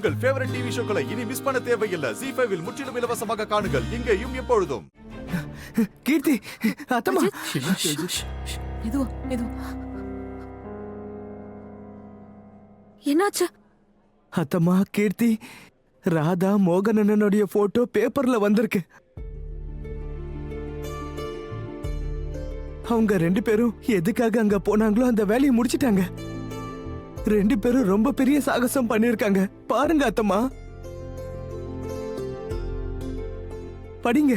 உங்கள் favourite TV ஷோக்களை இனி miss பண்ண தேவையில்லை. ZEE5 இல் முற்றிலும் இலவசமாக காணுங்கள். இங்கேயும் எப்பொழுதும். கீர்த்தி, அத்தம்மா. மெதுவா மெதுவா. என்னாச்சு? அத்தம்மா, கீர்த்தி, ராதா மோகனனுடைய போட்டோ பேப்பர்ல வந்திருக்கு. அவங்க 2 பேரும் எதுக்காக அங்க போனாங்களோ அந்த வேலையை முடிச்சிட்டாங்க. 2 பேரும் ரொம்ப பெரிய சாகசம் பண்ணிருக்காங்க. பாருங்க அத்தம்மா, படிங்க.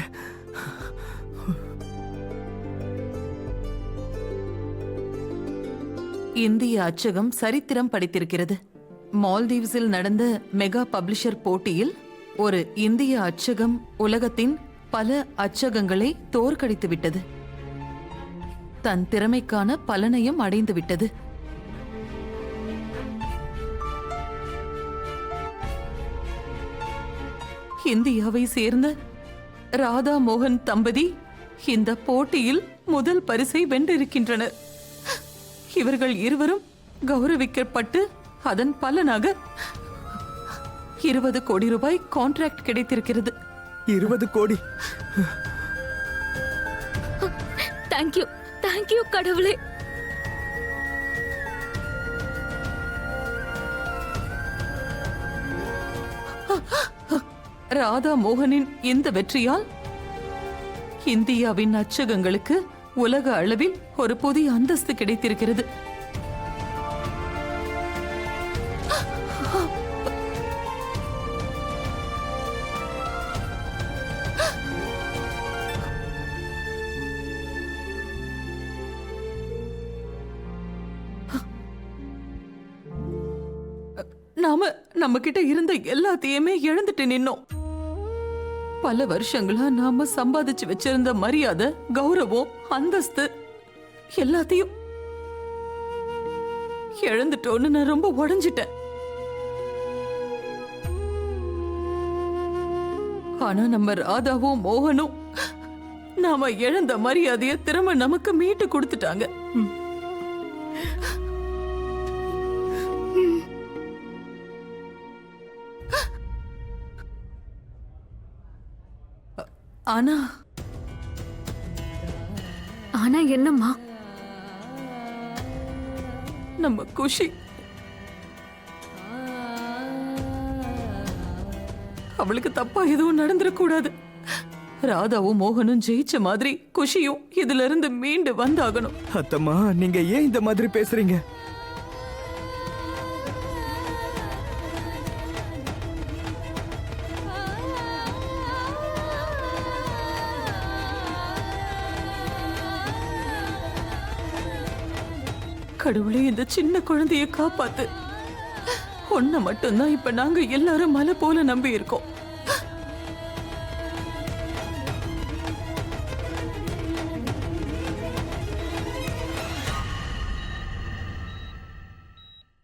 இந்திய அச்சகம் சரித்திரம் படைத்திருக்கிறது. மால்தீவ்ஸில் நடந்த மெகா பப்ளிஷர் போட்டியில் ஒரு இந்திய அச்சகம் உலகத்தின் பல அச்சகங்களை தோற்கடித்து விட்டது. தன் திறமைக்கான பலனையும் அடைந்து விட்டது. இந்தியாவை சேர்ந்த ராதா மோகன் தம்பதி இந்த போட்டியில் முதல் பரிசை வென்றிருக்கின்றனர். இவர்கள் இருவரும் கௌரவிக்கப்பட்டு அதன் பலனாக 20 கோடி ரூபாய் கான்ட்ராக்ட் கிடைத்திருக்கிறது. 20 கோடி. தேங்க்யூ, தேங்க்யூ கடவுளே. ராதா மோகனின் இந்த வெற்றியால் இந்தியாவின் அச்சகங்களுக்கு உலக அளவில் ஒரு புதிய அந்தஸ்து கிடைத்திருக்கிறது. நாம நம்ம கிட்ட இருந்த எல்லாத்தையுமே இழந்துட்டு நின்னோம். பல வருஷங்களா நாம சம்பாதிச்சு வச்சிருந்த மரியாதை, கௌரவம், அந்தஸ்து எல்லாத்தையும் இழந்துட்டோன்னு நான் ரொம்ப உடைஞ்சிட்டேன். ஆனா நம்ம ராதாவும் மோகனும் நாம இழந்த மரியாதையை திரும்ப நமக்கு மீட்டு கொடுத்துட்டாங்க. ஆனா ஆனா என்னம்மா? நம்ம குஷி அவளுக்கு தப்பா எதுவும் நடந்துடக்கூடாது. ராதாவும் மோகனும் ஜெயிச்ச மாதிரி குஷியும் இதுல இருந்து மீண்டு வந்தாகணும். அத்தம்மா, நீங்க ஏன் இந்த மாதிரி பேசுறீங்க? கடவுளே, இந்த சின்ன குழந்தைய காப்பாத்து. ஒன்ன மட்டும்தான் இப்ப நாங்க எல்லாரும் மலை போல நம்பி இருக்கோம்.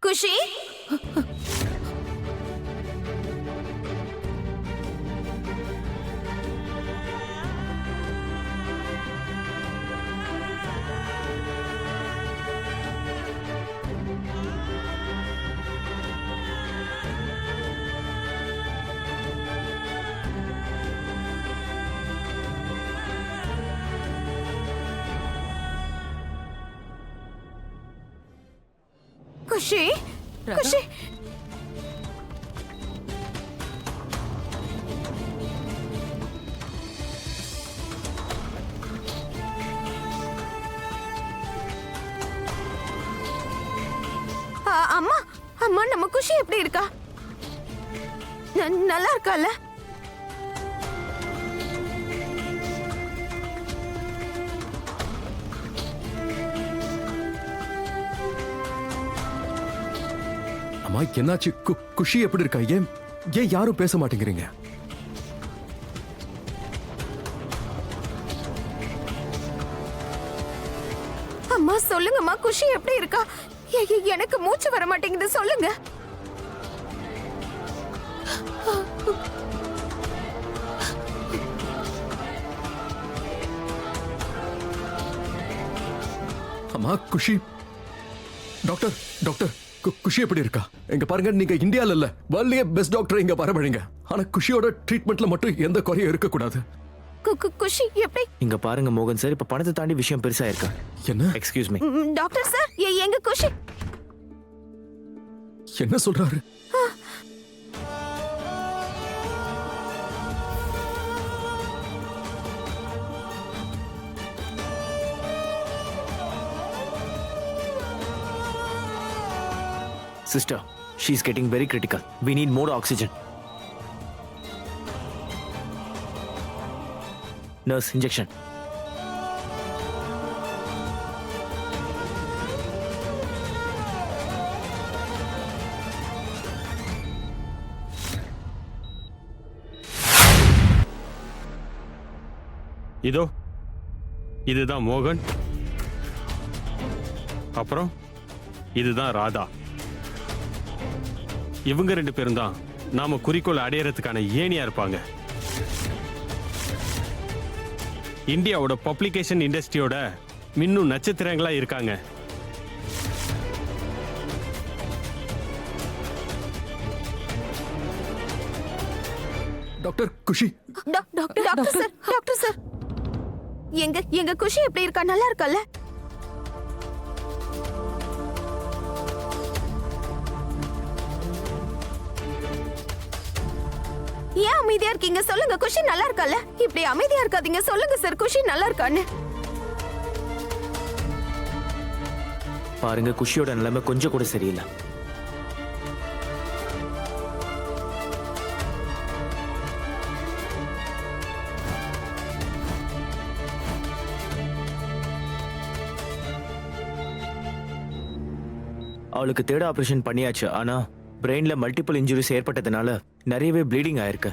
குஷி, குஷி, குஷி. அம்மா, அம்மா, நம்ம குஷி எப்படி இருக்கா? நல்லா இருக்கால? அம்மா, என்னாச்சு? குஷி எப்படி இருக்கா? ஏன் யாரும் பேச மாட்டேங்கிறீங்க? அம்மா சொல்லுங்கம்மா, குஷி எப்படி இருக்கா? எனக்கு மூச்சு வர மாட்டேங்குது, சொல்லுங்க. அம்மா, குஷி. டாக்டர், டாக்டர், குஷி எப்படி இருக்கா? இங்க பாருங்க, நீங்க இந்தியால இல்ல, வேர்ல்ட்லயே பெஸ்ட் டாக்டர் இங்க வரவழைங்க. ஆனா குஷியோட ட்ரீட்மெண்ட்ல மட்டும் எந்த குறையும் இருக்க கூடாது. குஷி எப்படி? இங்க பாருங்க மோகன் சார், இப்ப பணத்தை தாண்டி விஷயம் பெருசா இருக்கா? என்ன எக்ஸ்கியூஸ் மீ. டாக்டர் சார், எங்க குஷி? என்ன சொல்றாரு? Sister, she's getting very critical. We need more oxygen. Nurse, injection. இதோ இதுதான் மோகன், அப்புறம் இதுதான் ராதா. இவங்க 2 பேரும் தான் நாம குறிக்கோள் அடையறதுக்கான ஏணியா இருப்பாங்க. இந்தியாவோட பப்ளிகேஷன் இண்டஸ்ட்ரியோட மின்னும் நட்சத்திரங்களா இருக்காங்க. டாக்டர் குஷி, டாக்டர் சார், எங்க குஷி எப்படி இருக்கா? நல்லா இருக்கல்ல? ஏன் அமைதியா இருக்கீங்க? சொல்லுங்க, குஷி நல்லா இருக்கல்ல? இப்படி அமைதியா இருக்காதீங்க, சொல்லுங்க சார், குஷி நல்லா இருக்கான்னு. பாருங்க, குஷியோட நிலைமை கொஞ்சம் கூட சரியில்லை. அவளுக்கு தேர்ட் ஆபரேஷன் பண்ணியாச்சு. ஆனா பிரெயின்ல மல்டிபிள் இன்ஜுரிஸ் ஏற்பட்டதுனால நிறையவே ப்ளீடிங் ஆயிருக்கு.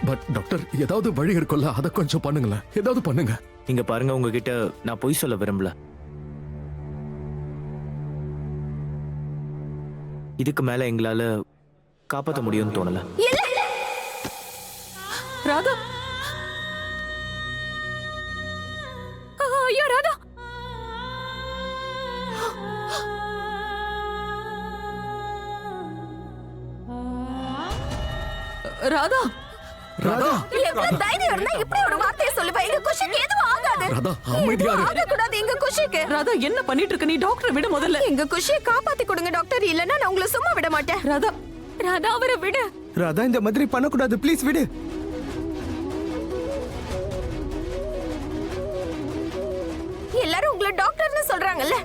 பட் டாக்டர், ஏதாவது வழி இருக்குல்ல? அதை கொஞ்சம் பண்ணுங்களேன், ஏதாவது பண்ணுங்க. இங்க பாருங்க, உங்ககிட்ட நான் பொய் சொல்ல விரும்பல. இதுக்கு மேல எங்களால காப்பாற்ற முடியும்னு தோணல. ராதா, ஐயோ ராதா, ராதா, ராதா, எவ்வளவு தைரியம் இருந்தா இப்படி ஒரு வார்த்தையை சொல்லுவ? எங்க குஷிக்கு எதுவும் ஆகாது. ராதா, அமைதியா இரு. ஆகக்கூடாது எங்க குஷிக்கு. ராதா என்ன பண்ணிட்டு இருக்க? நீ டாக்டரை விட முதல்ல. எங்க குஷியை காப்பாத்தி கொடுங்க டாக்டர், இல்லன்னா நான் உங்களை சும்மா விட மாட்டேன். ராதா, ராதா, அவரை விடு. ராதா, இந்த மாதிரி பண்ணக்கூடாது, ப்ளீஸ் விடு. எல்லாரும் உங்களை டாக்டர்னு சொல்றாங்கல்ல?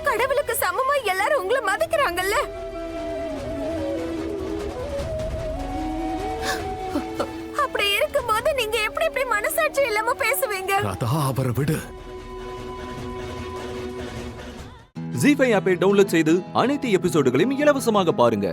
கடவுளுக்கு சமமா எல்லாரும் உங்களை மதிக்கிறாங்கல்ல? அப்படி இருக்கும்போது நீங்க எப்படி மனசாட்சி இல்லாம பேசுவீங்க? ராதா, அவரை விடு. ஜீ5 ஆப்பை டவுன்லோட் செய்து அனைத்து எபிசோடுகளையும் இலவசமாக பாருங்க.